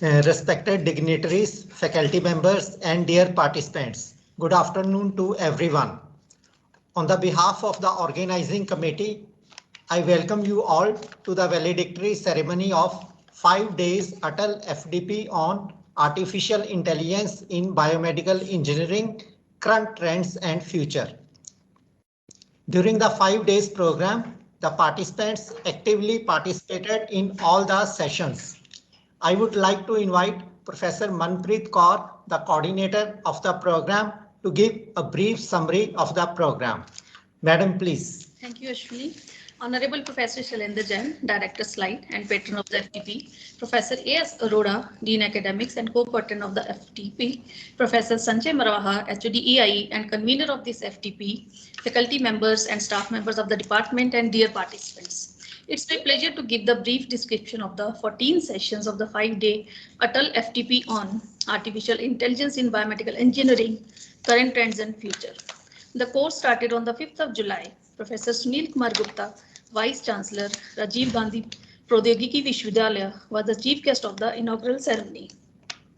Respected dignitaries, faculty members, and dear participants, good afternoon to everyone. On the behalf of the organizing committee, I welcome you all to the valedictory ceremony of 5 days Atal FDP on artificial intelligence in biomedical engineering, current trends and future. During the 5 days program, the participants actively participated in all the sessions. I would like to invite Professor Manpreet Kaur, the coordinator of the program, to give a brief summary of the program. Madam, please. Thank you, Ashwini. Honorable Professor Shailendra Jain, Director Slide and Patron of the FTP, Professor A.S. Arora, Dean Academics and Co-Patron of the FTP, Professor Sanjay Marwaha, HOD EIE and Convener of this FTP, faculty members and staff members of the department and dear participants. It's my pleasure to give the brief description of the 14 sessions of the 5-day Atal FTP on Artificial Intelligence in Biomedical Engineering, Current Trends and Future. The course started on the 5th of July. Professor Sunil Kumar Gupta, Vice Chancellor, Rajiv Gandhi Pradyogiki Vishwavidyalaya, was the chief guest of the inaugural ceremony.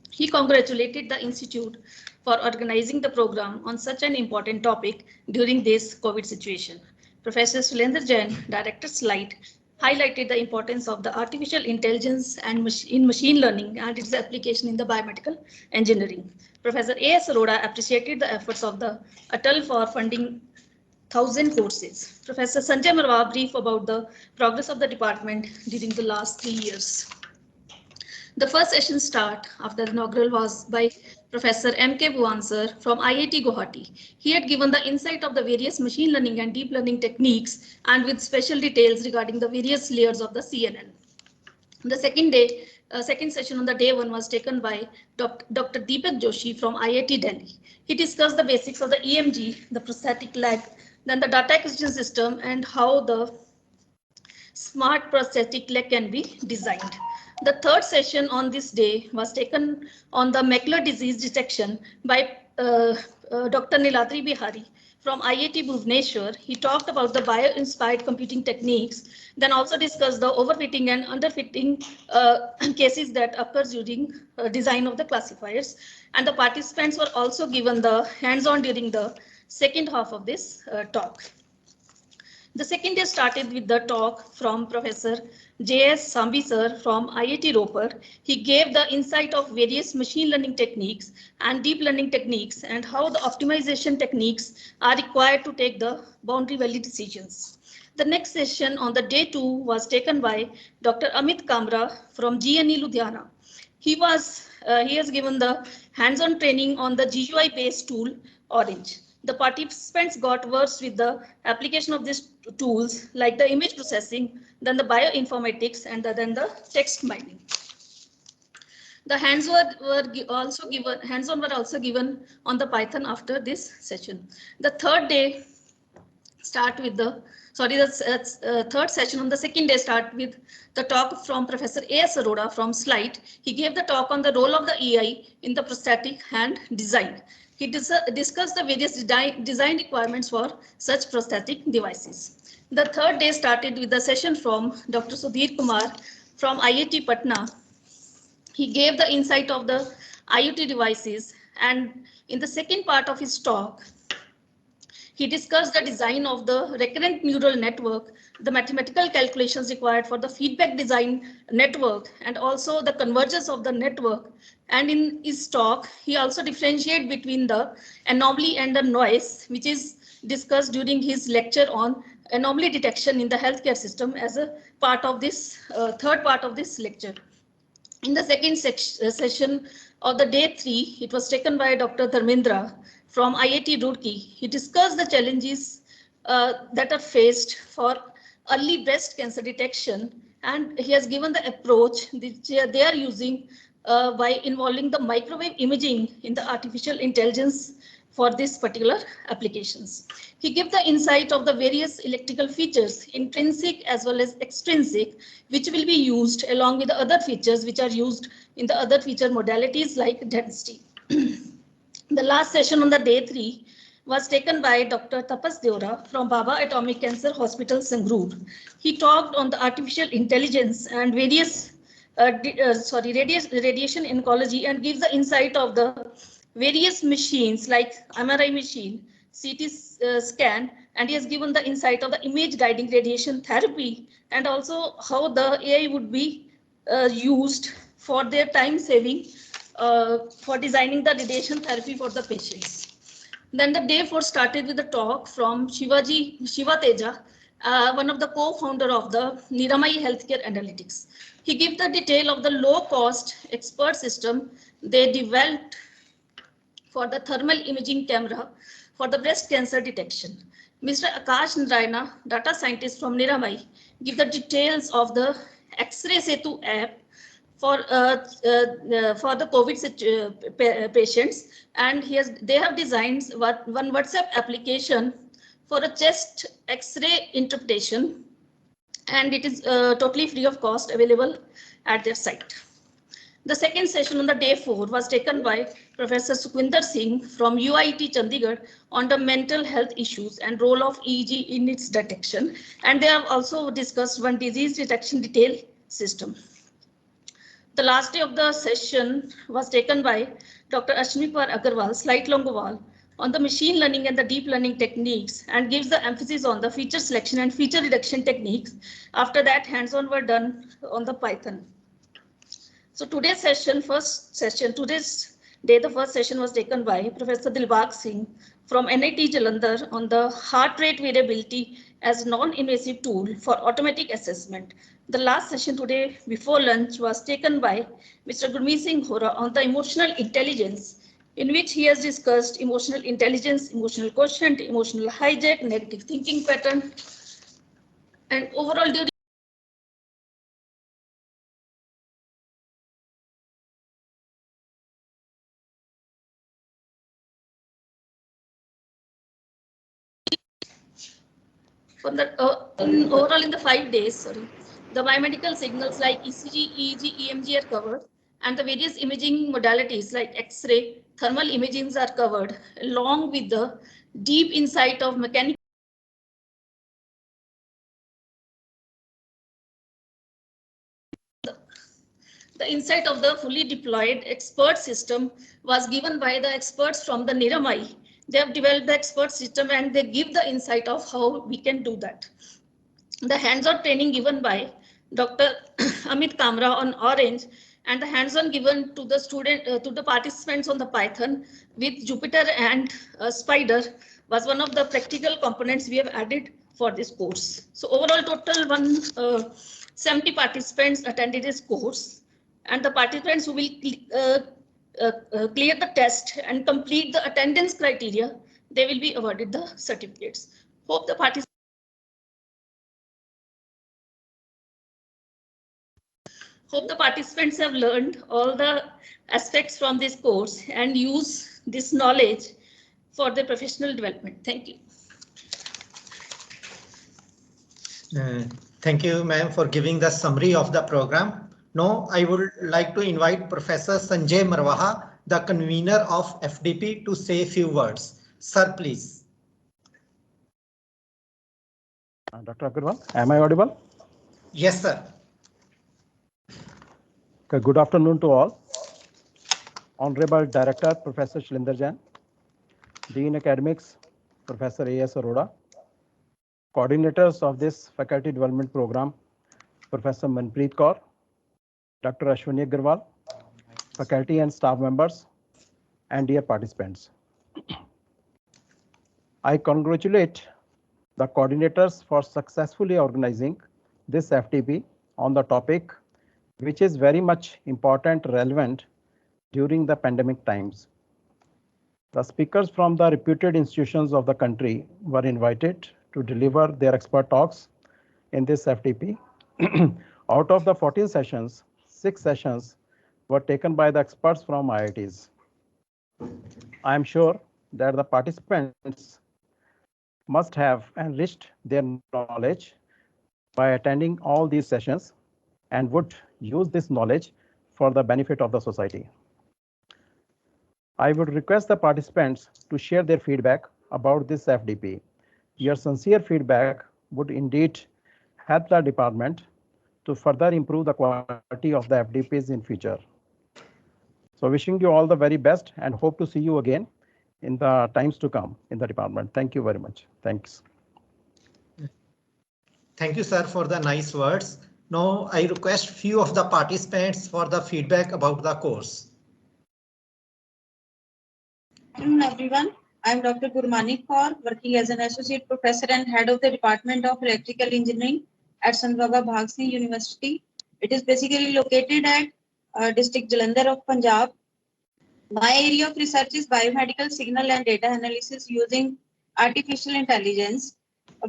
He congratulated the institute for organizing the program on such an important topic during this COVID situation. Professor Shailendra Jain, Director Slide, highlighted the importance of the artificial intelligence and in machine learning and its application in the biomedical engineering. Professor A.S. Arora appreciated the efforts of the Atal for funding 1,000 courses. Professor Sanjay Marwaha briefed about the progress of the department during the last 3 years. The first session start after the inaugural was by Professor M.K. Buansar from IIT Guwahati. He had given the insight of the various machine learning and deep learning techniques and with special details regarding the various layers of the CNN. The second session on the day 1 was taken by Dr. Deepak Joshi from IIT Delhi. He discussed the basics of the EMG, the prosthetic leg, then the data acquisition system and how the smart prosthetic leg can be designed. The third session on this day was taken on the macular disease detection by Dr. Niladri Bihari from IIT Bhubaneswar. He talked about the bio-inspired computing techniques, then also discussed the overfitting and underfitting cases that occur during design of the classifiers. And the participants were also given the hands-on during the second half of this talk. The second day started with the talk from Professor J.S. Sambi sir from IIT Ropar. He gave the insight of various machine learning techniques and deep learning techniques and how the optimization techniques are required to take the boundary value decisions. The next session on the day 2 was taken by Dr. Amit Kamra from GNE Ludhiana. He has given the hands-on training on the GUI based tool Orange. The participants got versed with the application of these tools like the image processing, then the bioinformatics, and then the text mining. The hands-on were also given on the Python after this session. The third day start with the third session on the second day start with the talk from Professor A.S. Arora from Slide. He gave the talk on the role of the AI in the prosthetic hand design. He discussed the various design requirements for such prosthetic devices. The third day started with the session from Dr. Sudhir Kumar from IIT Patna. He gave the insight of the IoT devices, and in the second part of his talk, he discussed the design of the recurrent neural network, the mathematical calculations required for the feedback design network, and also the convergence of the network. And in his talk, he also differentiated between the anomaly and the noise, which is discussed during his lecture on anomaly detection in the healthcare system as a part of this third part of this lecture. In the second session of the day 3, it was taken by Dr. Dharmendra from IIT Roorkee. He discussed the challenges that are faced for early breast cancer detection, and he has given the approach that they are using by involving the microwave imaging in the artificial intelligence for these particular applications. He gave the insight of the various electrical features, intrinsic as well as extrinsic, which will be used along with the other features which are used in the other feature modalities like density. The last session on the day 3 was taken by Dr. Tapas Deora from Baba Atomic Cancer Hospital, Sangrur. He talked on the artificial intelligence and various radiation oncology, and gives the insight of the various machines like MRI machine, CT scan, and he has given the insight of the image guiding radiation therapy, and also how the AI would be used for their time saving for designing the radiation therapy for the patients. Then the day 4 started with a talk from Shiva Teja, one of the co-founder of the Niramai Healthcare Analytics. He gave the detail of the low-cost expert system they developed for the thermal imaging camera for the breast cancer detection. Mr. Akash Narayana, data scientist from Niramai, give the details of the X-Ray Setu app for the COVID patients, and they have designed one WhatsApp application for a chest X-ray interpretation, and it is totally free of cost, available at their site. The second session on the day 4 was taken by Professor Sukhwinder Singh from UIT Chandigarh on the mental health issues and role of EEG in its detection. And they have also discussed one disease detection detail system. The last day of the session was taken by Dr. Ashwini Kumar Agarwal, Slight Longowal, on the machine learning and the deep learning techniques, and gives the emphasis on the feature selection and feature reduction techniques. After that, hands-on were done on the Python. So today's session, the first session was taken by Professor Dilbag Singh from NIT Jalandhar on the heart rate variability as non-invasive tool for automatic assessment. The last session today before lunch was taken by Mr. Gurmeet Singh Hora on the emotional intelligence, in which he has discussed emotional intelligence, emotional quotient, emotional hijack, negative thinking pattern, and overall during overall in the 5 days, the biomedical signals like ECG, EEG, EMG are covered, and the various imaging modalities like X-ray, thermal imaging are covered, along with the deep insight of mechanical. The insight of the fully deployed expert system was given by the experts from the Niramai. They have developed the expert system and they give the insight of how we can do that. The hands-on training given by Dr. Amit Kamra on Orange, and the hands-on given to the participants on the Python with Jupyter and Spider was one of the practical components we have added for this course. So overall total 170 participants attended this course, and the participants who will clear the test and complete the attendance criteria, they will be awarded the certificates. Hope the participants have learned all the aspects from this course and use this knowledge for their professional development. Thank you. Thank you, ma'am, for giving the summary of the program. Now, I would like to invite Professor Sanjay Marwaha, the convener of FDP, to say a few words. Sir, please. Dr. Agarwal, am I audible? Yes, sir. Okay, good afternoon to all. Honorable Director, Professor Shailendra Jain, Dean Academics, Professor A.S. Arora, coordinators of this faculty development program, Professor Manpreet Kaur, Dr. Ashwini Agarwal, faculty and staff members, and dear participants. I congratulate the coordinators for successfully organizing this FTP on the topic, which is very much important, relevant during the pandemic times. The speakers from the reputed institutions of the country were invited to deliver their expert talks in this FTP. Out of the 14 sessions, 6 sessions were taken by the experts from IITs. I am sure that the participants must have enriched their knowledge by attending all these sessions and would use this knowledge for the benefit of the society. I would request the participants to share their feedback about this FDP. Your sincere feedback would indeed help the department to further improve the quality of the FDPs in future. So wishing you all the very best and hope to see you again in the times to come in the department. Thank you very much. Thanks. Thank you, sir, for the nice words. Now I request few of the participants for the feedback about the course. Good afternoon, everyone. I am Dr. Gurmanik Kaur, working as an associate professor and head of the Department of Electrical Engineering at Sant Baba Bhag Singh University. It is basically located at district Jalandhar of Punjab. My area of research is biomedical signal and data analysis using artificial intelligence.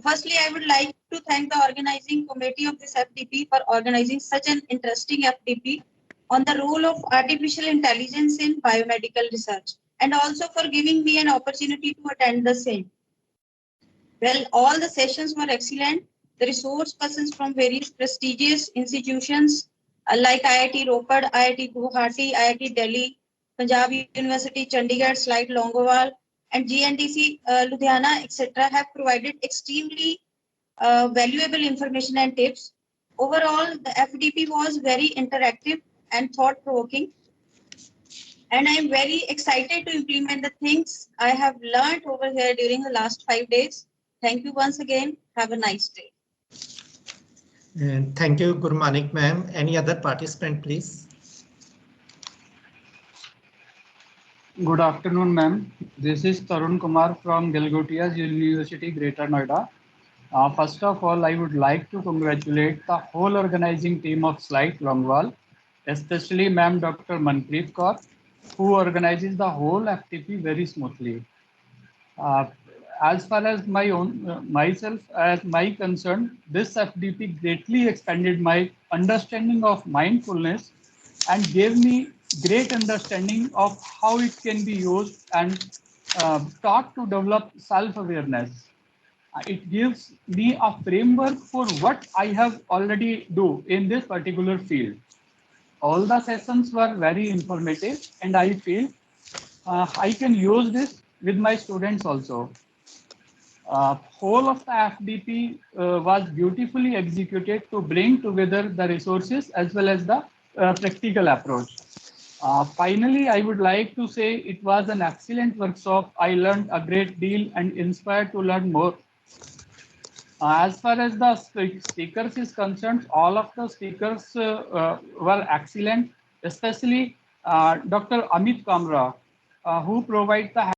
Firstly, I would like to thank the organizing committee of this FDP for organizing such an interesting FDP on the role of artificial intelligence in biomedical research, and also for giving me an opportunity to attend the same. Well, all the sessions were excellent. The resource persons from various prestigious institutions like IIT Ropar, IIT Guwahati, IIT Delhi, Punjab University, Chandigarh, Slight Longowal, and GNDC Ludhiana, etc. have provided extremely valuable information and tips. Overall, the FDP was very interactive and thought-provoking. And I am very excited to implement the things I have learned over here during the last 5 days. Thank you once again. Have a nice day. And thank you, Gurmanik ma'am. Any other participant, please? Good afternoon, ma'am. This is Tarun Kumar from Galgotias University, Greater Noida. First of all, I would like to congratulate the whole organizing team of Slight Longowal, especially ma'am Dr. Manpreet Kaur, who organizes the whole FTP very smoothly. As far as my own myself as my concern, this FDP greatly expanded my understanding of mindfulness and gave me great understanding of how it can be used and taught to develop self-awareness. It gives me a framework for what I have already do in this particular field. All the sessions were very informative, and I feel I can use this with my students also. Whole of the FDP was beautifully executed to bring together the resources as well as the practical approach. Finally, I would like to say it was an excellent workshop. I learned a great deal and inspired to learn more. As far as the speakers is concerned, all of the speakers were excellent, especially Dr. Amit Kamra, who provides the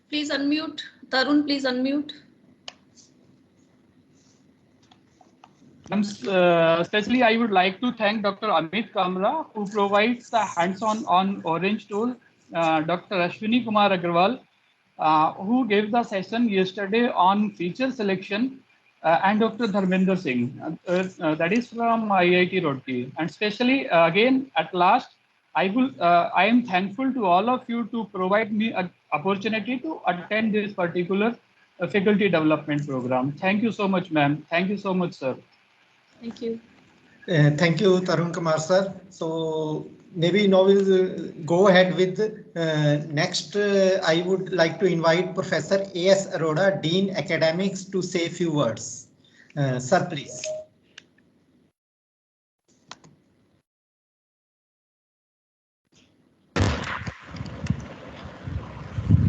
Please unmute. Tarun, please unmute. Especially, I would like to thank Dr. Amit Kamra, who provides the hands-on on Orange tool, Dr. Ashwini Kumar Agarwal, who gave the session yesterday on feature selection, and Dr. Dharmender Singh, that is from IIT Roorkee. And especially, again, at last, I am thankful to all of you to provide me an opportunity to attend this particular faculty development program. Thank you so much, ma'am. Thank you so much, sir. Thank you. Thank you, Tarun Kumar sir. So maybe now we'll go ahead with next. I would like to invite Professor A.S. Arora, Dean Academics, to say a few words. Sir, please.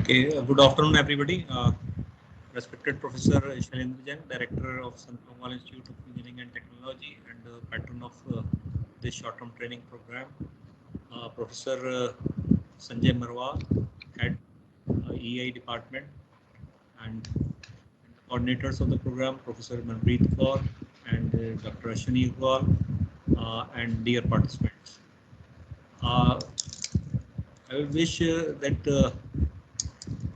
Okay, good afternoon, everybody. Respected Professor Shailendra Jain, Director of Sant Longowal Institute of Engineering and Technology and patron of this short-term training program. Professor Sanjay Marwah, Head EI Department, and coordinators of the program, Professor Manpreet Kaur and Dr. Ashwini Agarwal, and dear participants. I wish that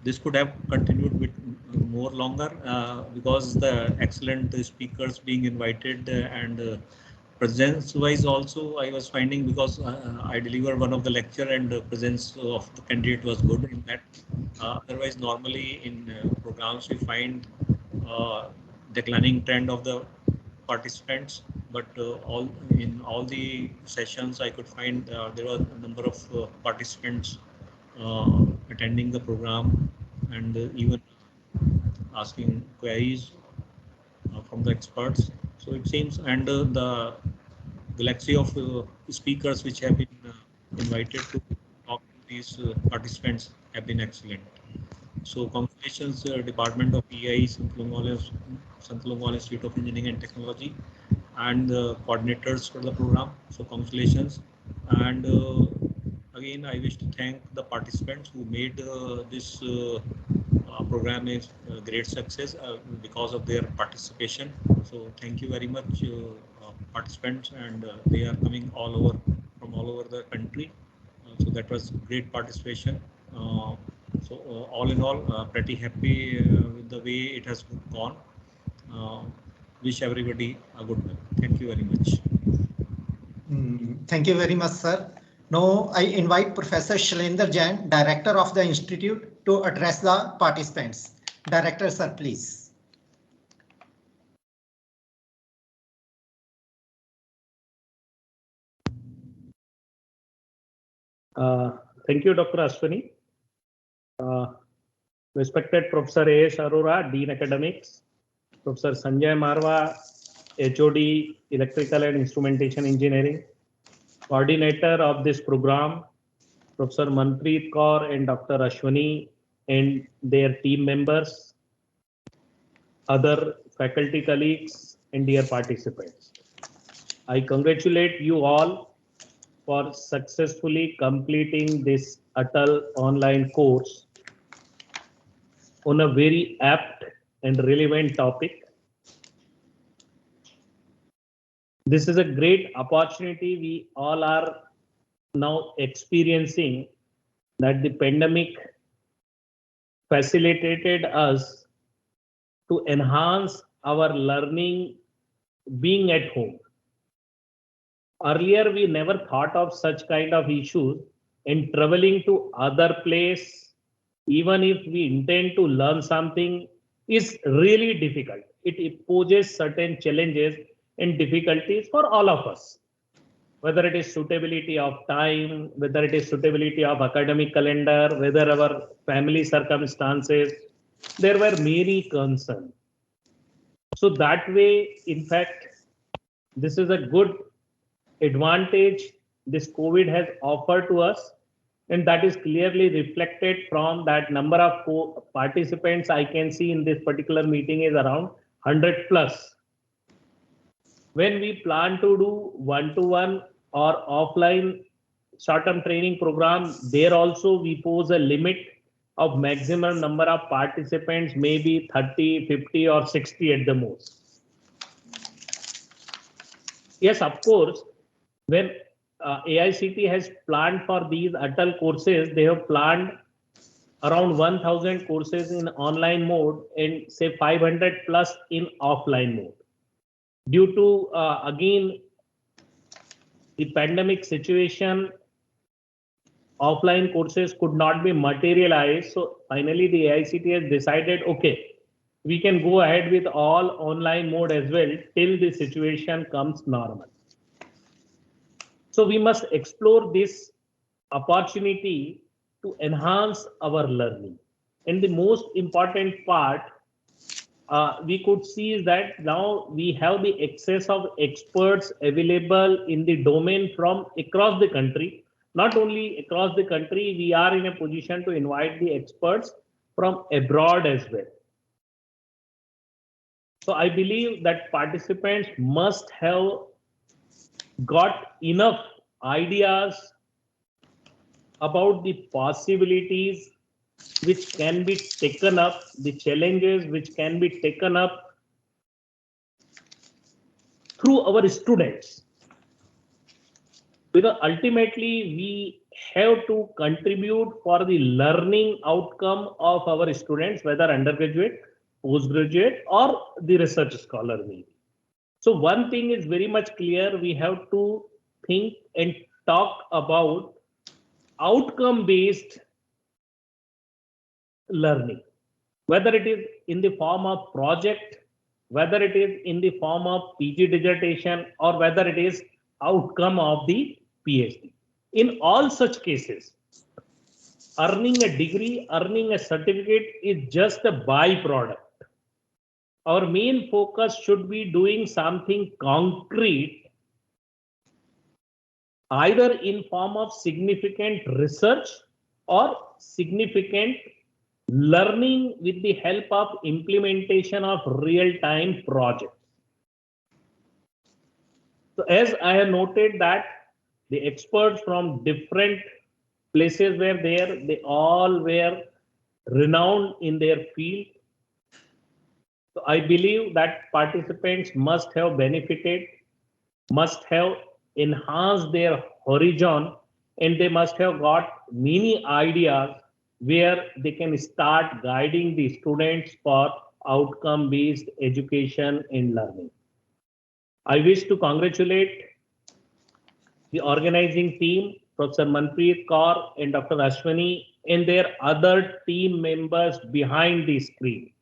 this could have continued with more longer because the excellent speakers being invited and presence wise also I was finding, because I delivered one of the lecture and the presence of the candidate was good in that. Otherwise, normally in programs we find declining trend of the participants, but in all the sessions I could find there were a number of participants attending the program and even asking queries from the experts. So it seems, and the galaxy of speakers which have been invited to talk to these participants have been excellent. So congratulations, Department of EI, Sant Longwal Institute of Engineering and Technology, and the coordinators for the program. So congratulations. And again, I wish to thank the participants who made this program a great success because of their participation. So thank you very much, participants, and they are coming from all over the country. So that was great participation. All in all, pretty happy with the way it has gone. Wish everybody a good one. Thank you very much. Thank you very much, sir. Now I invite Professor Shailendra Jain, Director of the Institute, to address the participants. Director, sir, please. Thank you, Dr. Ashwini. Respected Professor A.S. Arora, Dean Academics, Professor Sanjay Marwa, HOD, Electrical and Instrumentation Engineering, Coordinator of this program, Professor Manpreet Kaur and Dr. Ashwini and their team members, other faculty colleagues and dear participants. I congratulate you all for successfully completing this Atal online course on a very apt and relevant topic. This is a great opportunity we all are now experiencing, that the pandemic facilitated us to enhance our learning being at home. Earlier, we never thought of such kind of issues, and traveling to other place, even if we intend to learn something, is really difficult. It poses certain challenges and difficulties for all of us, whether it is suitability of time, whether it is suitability of academic calendar, whether our family circumstances, there were many concerns. So that way, in fact, this is a good advantage this COVID has offered to us, and that is clearly reflected from that number of participants I can see in this particular meeting is around 100 plus. When we plan to do one-to-one or offline short-term training program, there also we pose a limit of maximum number of participants, maybe 30, 50 or 60 at the most. Yes, of course, when AICT has planned for these Atal courses, they have planned around 1000 courses in online mode and say 500 plus in offline mode. Due to, again, the pandemic situation, offline courses could not be materialized. So finally, the AICT has decided, okay, we can go ahead with all online mode as well till the situation comes normal. So we must explore this opportunity to enhance our learning. And the most important part we could see is that now we have the access of experts available in the domain from across the country. Not only across the country, we are in a position to invite the experts from abroad as well. So I believe that participants must have got enough ideas about the possibilities which can be taken up, the challenges which can be taken up through our students. Because ultimately we have to contribute for the learning outcome of our students, whether undergraduate, postgraduate, or the research scholar maybe. So one thing is very much clear, we have to think and talk about outcome-based learning, whether it is in the form of project, whether it is in the form of PG dissertation, or whether it is outcome of the PhD. In all such cases, earning a degree, earning a certificate is just a byproduct. Our main focus should be doing something concrete, either in form of significant research or significant learning with the help of implementation of real-time projects. So as I have noted that the experts from different places were there, they all were renowned in their field. So I believe that participants must have benefited, must have enhanced their horizon, and they must have got many ideas where they can start guiding the students for outcome-based education and learning. I wish to congratulate the organizing team, Professor Manpreet Kaur and Dr. Ashwani, and their other team members behind the screen.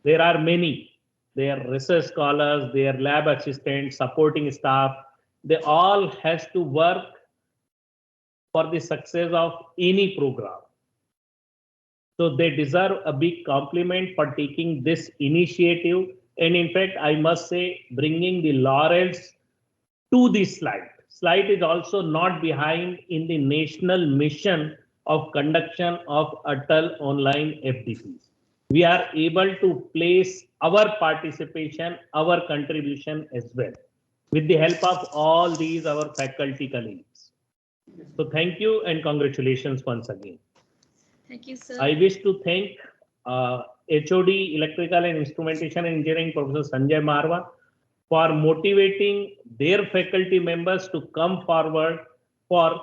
There are many. They are research scholars, they are lab assistants, supporting staff. They all has to work for the success of any program. So they deserve a big compliment for taking this initiative. And in fact, I must say, bringing the laurels to this slide. Slide is also not behind in the national mission of conduction of Atal online FDPs. We are able to place our participation, our contribution as well, with the help of all these our faculty colleagues. So thank you and congratulations once again. Thank you, sir. I wish to thank HOD Electrical and Instrumentation Engineering, Professor Sanjay Marwa, for motivating their faculty members to come forward for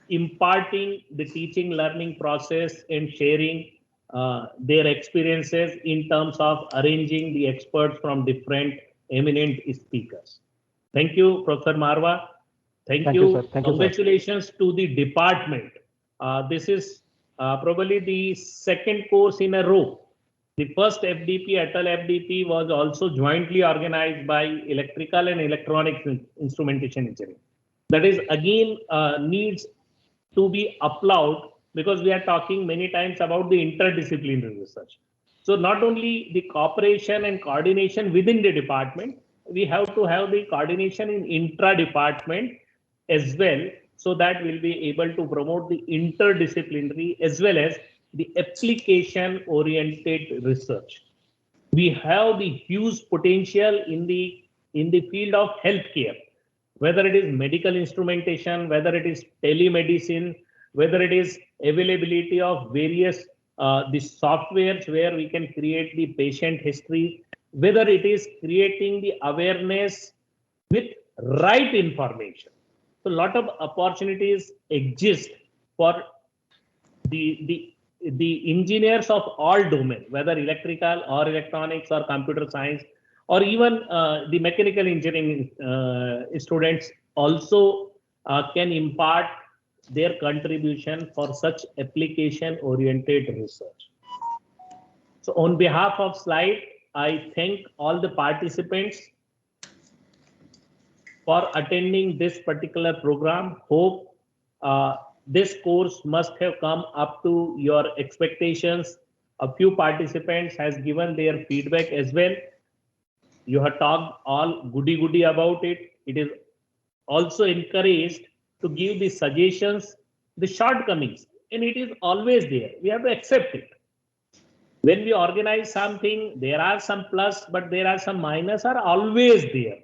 imparting the teaching learning process and sharing their experiences in terms of arranging the experts from different eminent speakers. Thank you, Professor Marwa. Thank you. Sir. Thank Congratulations to the department. This is probably the second course in a row. The first FDP, Atal FDP, was also jointly organized by Electrical and Electronics Instrumentation Engineering. That is again needs to be applauded, because we are talking many times about the interdisciplinary research. So not only the cooperation and coordination within the department, we have to have the coordination in intra-department as well, so that we'll be able to promote the interdisciplinary as well as the application-oriented research. We have the huge potential in the field of healthcare, whether it is medical instrumentation, whether it is telemedicine, whether it is availability of various the softwares where we can create the patient history, whether it is creating the awareness with right information. So a lot of opportunities exist for the engineers of all domains, whether electrical or electronics or computer science, or even the mechanical engineering students also can impart their contribution for such application-oriented research. So on behalf of Slide, I thank all the participants for attending this particular program. Hope this course must have come up to your expectations. A few participants has given their feedback as well. You have talked all goody about it. It is also encouraged to give the suggestions, the shortcomings, and it is always there. We have to accept it. When we organize something, there are some plus, but there are some minus are always there.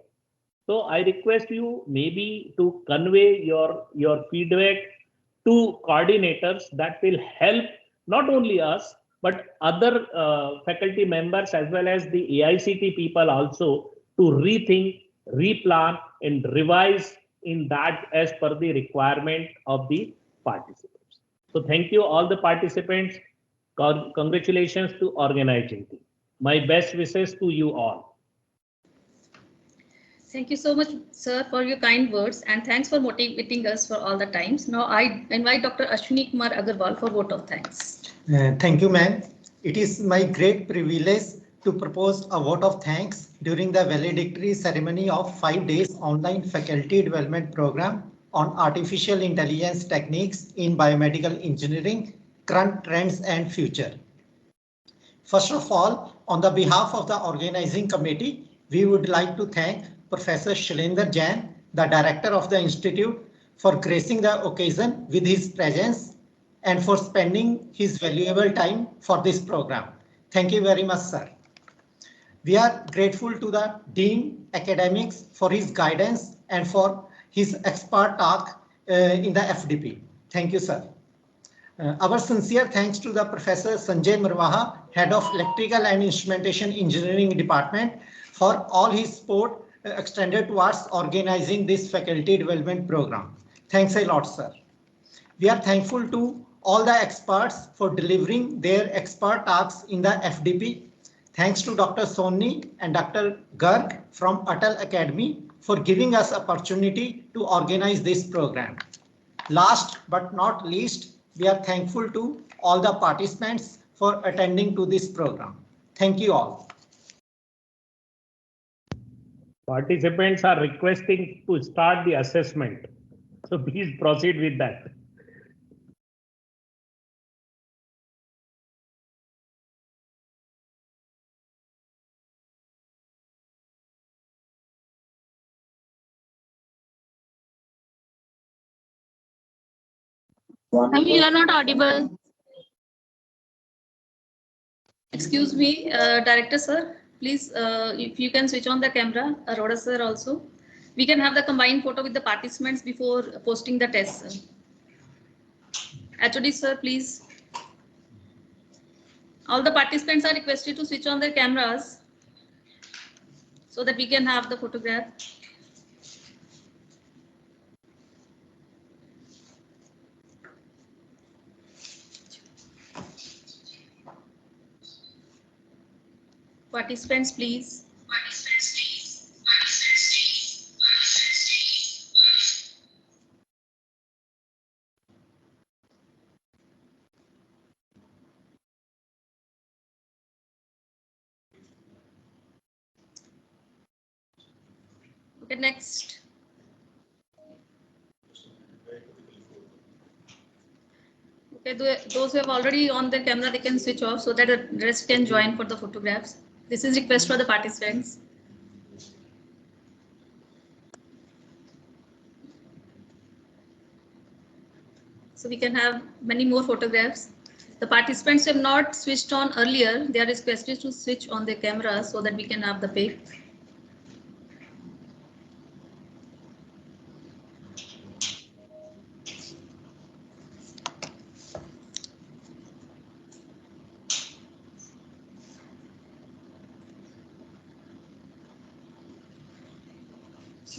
So I request you maybe to convey your feedback to coordinators. That will help not only us, but other faculty members as well as the AICT people also to rethink, replan, and revise in that as per the requirement of the participants. So thank you all the participants. Congratulations to organizing team. My best wishes to you all. Thank you so much, sir, for your kind words, and thanks for motivating us for all the times. Now I invite Dr. Ashwini Kumar Agarwal for vote of thanks. Thank you, ma'am. It is my great privilege to propose a vote of thanks during the valedictory ceremony of 5 days online faculty development program on artificial intelligence techniques in biomedical engineering, current trends and future. First of all, on the behalf of the organizing committee, we would like to thank Professor Shailendra Jain, the director of the institute, for gracing the occasion with his presence and for spending his valuable time for this program. Thank you very much, sir. We are grateful to the Dean Academics for his guidance and for his expert talk in the FDP. Thank you, sir. Our sincere thanks to the Professor Sanjay Marwaha, Head of Electrical and Instrumentation Engineering Department, for all his support extended towards organizing this faculty development program. Thanks a lot, sir. We are thankful to all the experts for delivering their expert talks in the FDP. Thanks to Dr. Soni and Dr. Garg from Atal Academy for giving us opportunity to organize this program. Last but not least, we are thankful to all the participants for attending to this program. Thank you all. Participants are requesting to start the assessment. So please proceed with that. You are not audible. Excuse me, Director sir, please, if you can switch on the camera, Arora sir also. We can have the combined photo with the participants before posting the test, sir. HOD sir, please. All the participants are requested to switch on their cameras so that we can have the photograph. Participants, please. Okay, next. Okay, those who have already on their camera, they can switch off so that the rest can join for the photographs. This is request for the participants. So we can have many more photographs. The participants have not switched on earlier. They are requested to switch on their cameras so that we can have the pic.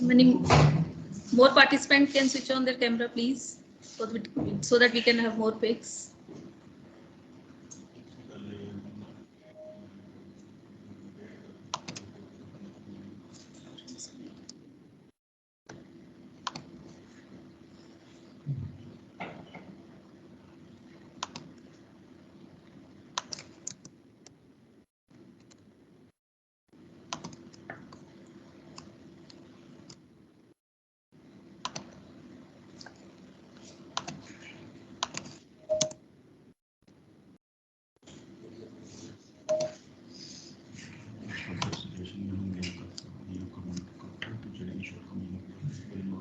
Many more participants can switch on their camera, please, so that we can have more pics.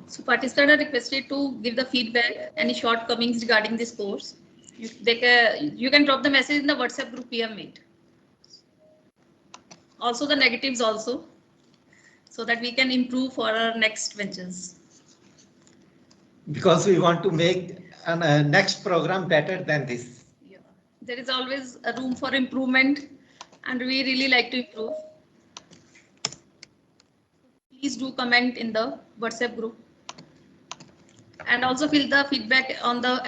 So participants are requested to give the feedback, any shortcomings regarding this course. You can drop the message in the WhatsApp group we have made. Also the negatives also, so that we can improve for our next ventures. Because we want to make a next program better than this. Yeah. There is always a room for improvement and we really like to improve. Please do comment in the WhatsApp group. And also fill the feedback on the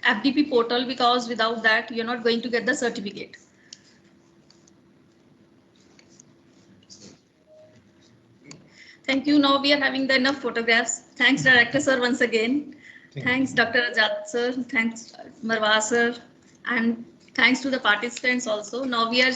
FDP portal, because without that you're not going to get the certificate. Thank you. Now we are having the enough photographs. Thanks, Director sir, once again. Thanks, Dr. Ajat sir. Thanks, Marwaha sir. And thanks to the participants also. Now we are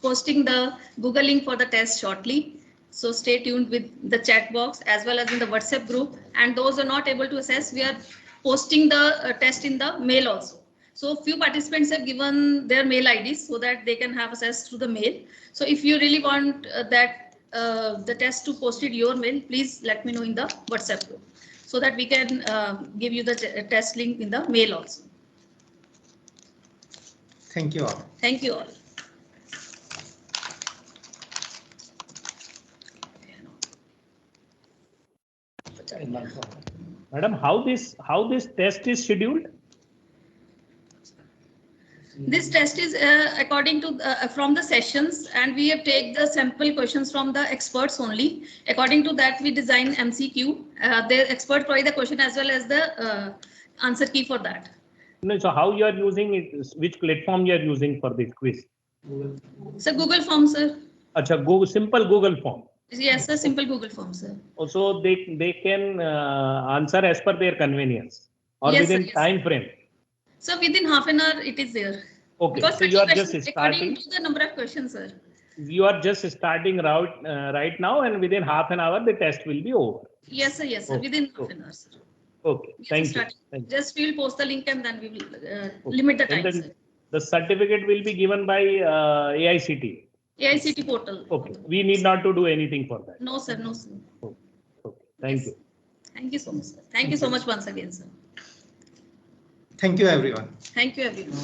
posting the Google link for the test shortly. So stay tuned with the chat box as well as in the WhatsApp group. And those who are not able to access, we are posting the test in the mail also. So few participants have given their mail IDs so that they can have access to the mail. So if you really want the test to posted your mail, please let me know in the WhatsApp group so that we can give you the test link in the mail also. Thank you all. Thank you all. Madam, how this test is scheduled? This test is according to from the sessions, and we have taken the sample questions from the experts only. According to that, we design MCQ. The expert provide the question as well as the answer key for that. No, so how you are using it? Which platform you are using for this quiz? So Google Form, sir. Acha, simple Google form. Yes, sir. Simple Google Form, sir. Also, they can answer as per their convenience or Yes, within sir, yes. time frame. So within half an hour, it is there. Okay, Because so you are just according starting. to the number of questions, sir. You are just starting right now, and within half an hour the test will be over. Yes, sir. Yes, sir. Okay. Within half an hour, sir. Okay, Yes, thank sir, you. Thank you. Just we will post the link and then we will limit the And time, then sir. the certificate will be given by AICT. AICT portal. Okay, we need not to do anything for that. No, sir. No, sir. Okay, thank Yes. you. Thank you so much, sir. Thank you so much once again, sir. Thank you, everyone. Thank you, everyone.